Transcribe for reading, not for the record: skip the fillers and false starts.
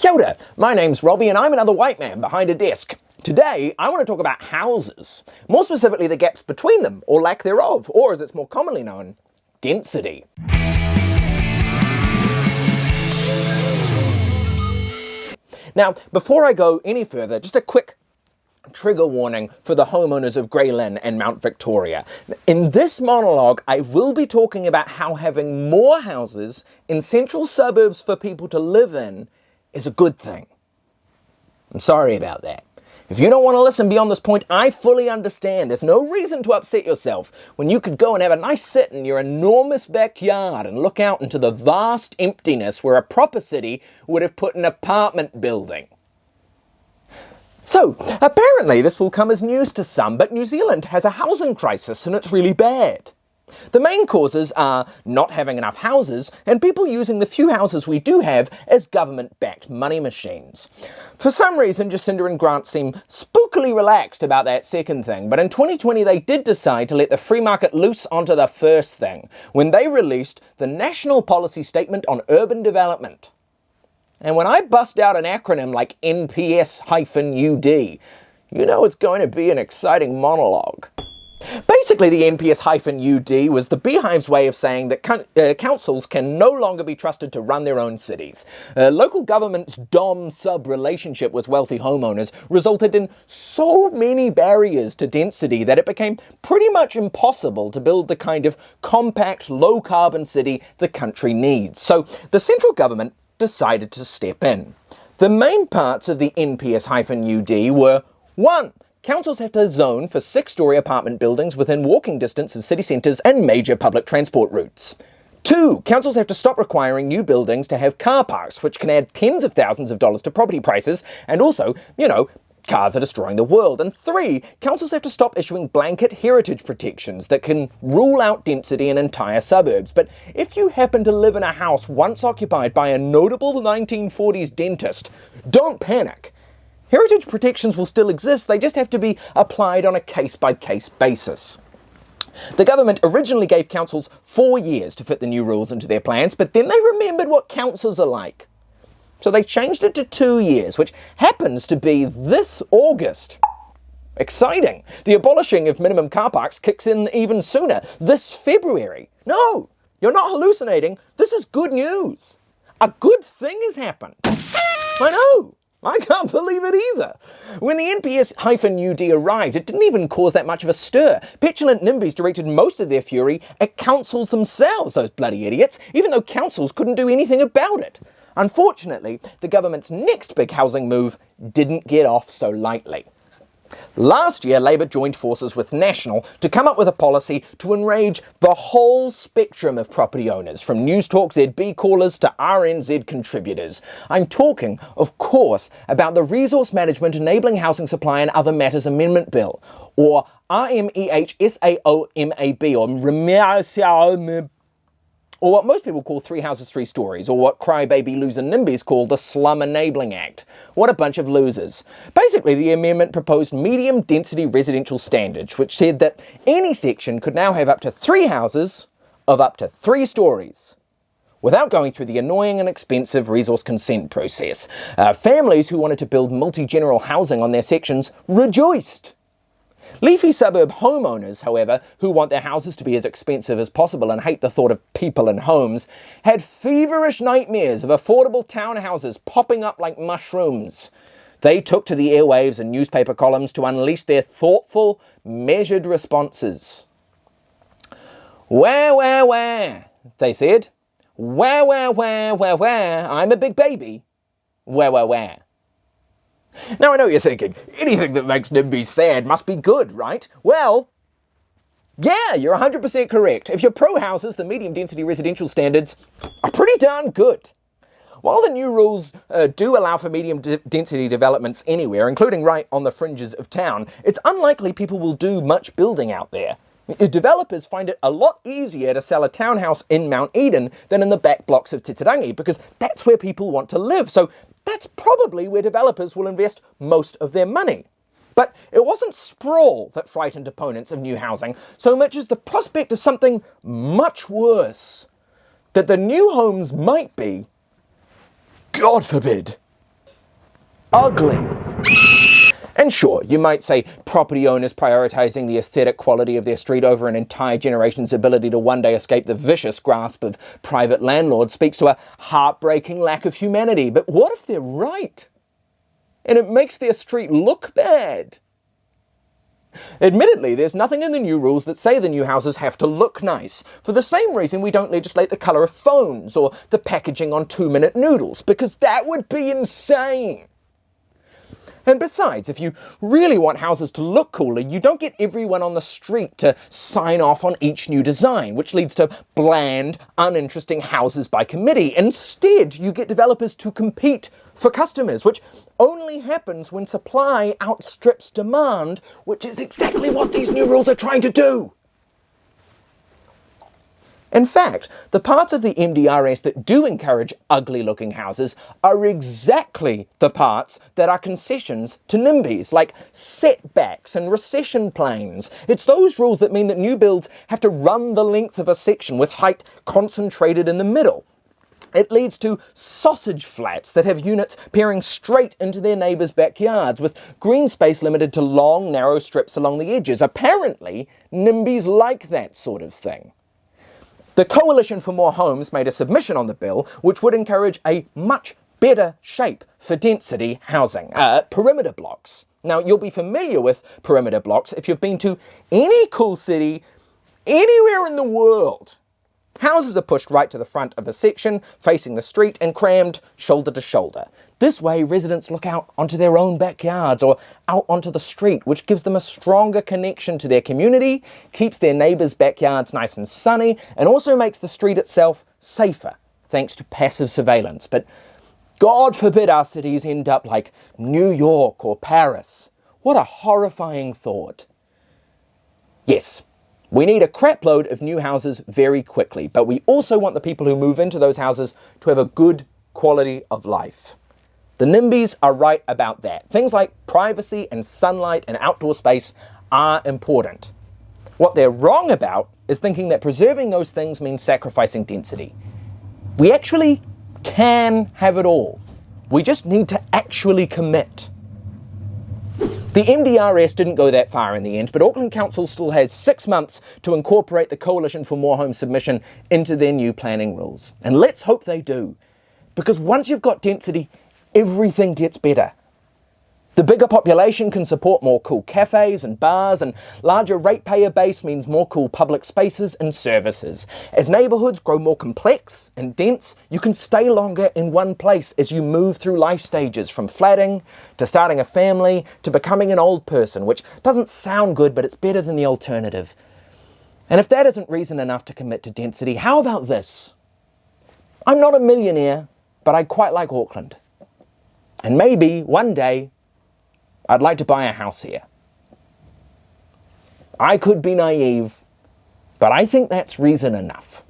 Kia ora, my name's Robbie and I'm another white man behind a desk. Today, I want to talk about houses, more specifically the gaps between them, or lack thereof, or as it's more commonly known, density. Now, before I go any further, just a quick trigger warning for the homeowners of Grey Lynn and Mount Victoria. In this monologue, I will be talking about how having more houses in central suburbs for people to live in is a good thing. I'm sorry about that. If you don't want to listen beyond this point, I fully understand. There's no reason to upset yourself when you could go and have a nice sit in your enormous backyard and look out into the vast emptiness where a proper city would have put an apartment building. So, apparently this will come as news to some, but New Zealand has a housing crisis and it's really bad. The main causes are not having enough houses and people using the few houses we do have as government-backed money machines. For some reason, Jacinda and Grant seem spookily relaxed about that second thing, but in 2020 they did decide to let the free market loose onto the first thing, when they released the National Policy Statement on Urban Development. And when I bust out an acronym like NPS-UD, you know it's going to be an exciting monologue. Basically, the NPS-UD was the Beehive's way of saying that councils can no longer be trusted to run their own cities. Local government's dom-sub relationship with wealthy homeowners resulted in so many barriers to density that it became pretty much impossible to build the kind of compact, low-carbon city the country needs. So the central government decided to step in. The main parts of the NPS-UD were 1. Councils have to zone for 6-storey apartment buildings within walking distance of city centres and major public transport routes. 2. Councils have to stop requiring new buildings to have car parks, which can add tens of thousands of dollars to property prices, and also, cars are destroying the world. And 3. Councils have to stop issuing blanket heritage protections that can rule out density in entire suburbs. But if you happen to live in a house once occupied by a notable 1940s dentist, don't panic. Heritage protections will still exist, they just have to be applied on a case-by-case basis. The government originally gave councils 4 years to fit the new rules into their plans, but then they remembered what councils are like. So they changed it to 2 years, which happens to be this August. Exciting! The abolishing of minimum car parks kicks in even sooner, this February. No, you're not hallucinating, this is good news. A good thing has happened. I know! I can't believe it either. When the NPS-UD arrived, it didn't even cause that much of a stir. Petulant NIMBYs directed most of their fury at councils themselves, those bloody idiots, even though councils couldn't do anything about it. Unfortunately, the government's next big housing move didn't get off so lightly. Last year, Labour joined forces with National to come up with a policy to enrage the whole spectrum of property owners, from News Talk ZB callers to RNZ contributors. I'm talking, of course, about the Resource Management Enabling Housing Supply and Other Matters Amendment Bill, or RMEHSAOMAB, or RMEHSAOMAB, or what most people call 3 houses, 3 stories, or what crybaby loser NIMBYs call the Slum Enabling Act. What a bunch of losers. Basically, the amendment proposed medium density residential standards, which said that any section could now have up to 3 houses of up to 3 stories, without going through the annoying and expensive resource consent process. Families who wanted to build multi-general housing on their sections rejoiced. Leafy suburb homeowners, however, who want their houses to be as expensive as possible and hate the thought of people and homes, had feverish nightmares of affordable townhouses popping up like mushrooms. They took to the airwaves and newspaper columns to unleash their thoughtful, measured responses. Where, they said. Where, I'm a big baby. Where. Now I know you're thinking, anything that makes NIMBYs sad must be good, right? Well, yeah, you're 100% correct. If you're pro-houses, the medium density residential standards are pretty darn good. While the new rules do allow for medium density developments anywhere, including right on the fringes of town, it's unlikely people will do much building out there. Developers find it a lot easier to sell a townhouse in Mount Eden than in the back blocks of Titirangi, because that's where people want to live. So that's probably where developers will invest most of their money. But it wasn't sprawl that frightened opponents of new housing so much as the prospect of something much worse. That the new homes might be, God forbid, ugly. And sure, you might say property owners prioritising the aesthetic quality of their street over an entire generation's ability to one day escape the vicious grasp of private landlords speaks to a heartbreaking lack of humanity. But what if they're right? And it makes their street look bad? Admittedly, there's nothing in the new rules that say the new houses have to look nice, for the same reason we don't legislate the colour of phones or the packaging on 2-minute noodles, because that would be insane. And besides, if you really want houses to look cooler, you don't get everyone on the street to sign off on each new design, which leads to bland, uninteresting houses by committee. Instead, you get developers to compete for customers, which only happens when supply outstrips demand, which is exactly what these new rules are trying to do. In fact, the parts of the MDRS that do encourage ugly-looking houses are exactly the parts that are concessions to NIMBYs, like setbacks and recession planes. It's those rules that mean that new builds have to run the length of a section with height concentrated in the middle. It leads to sausage flats that have units peering straight into their neighbours' backyards, with green space limited to long, narrow strips along the edges. Apparently, NIMBYs like that sort of thing. The Coalition for More Homes made a submission on the bill which would encourage a much better shape for density housing, perimeter blocks. Now, you'll be familiar with perimeter blocks if you've been to any cool city anywhere in the world. Houses are pushed right to the front of a section, facing the street and crammed shoulder to shoulder. This way, residents look out onto their own backyards or out onto the street, which gives them a stronger connection to their community, keeps their neighbours' backyards nice and sunny, and also makes the street itself safer, thanks to passive surveillance. But God forbid our cities end up like New York or Paris. What a horrifying thought. Yes, we need a crapload of new houses very quickly, but we also want the people who move into those houses to have a good quality of life. The NIMBYs are right about that. Things like privacy and sunlight and outdoor space are important. What they're wrong about is thinking that preserving those things means sacrificing density. We actually can have it all. We just need to actually commit. The MDRS didn't go that far in the end, but Auckland Council still has 6 months to incorporate the Coalition for More Homes submission into their new planning rules. And let's hope they do, because once you've got density, everything gets better. The bigger population can support more cool cafes and bars, and larger ratepayer base means more cool public spaces and services. As neighbourhoods grow more complex and dense, you can stay longer in one place as you move through life stages, from flatting to starting a family to becoming an old person, which doesn't sound good, but it's better than the alternative. And if that isn't reason enough to commit to density, how about this? I'm not a millionaire, but I quite like Auckland. And maybe one day I'd like to buy a house here. I could be naive, but I think that's reason enough.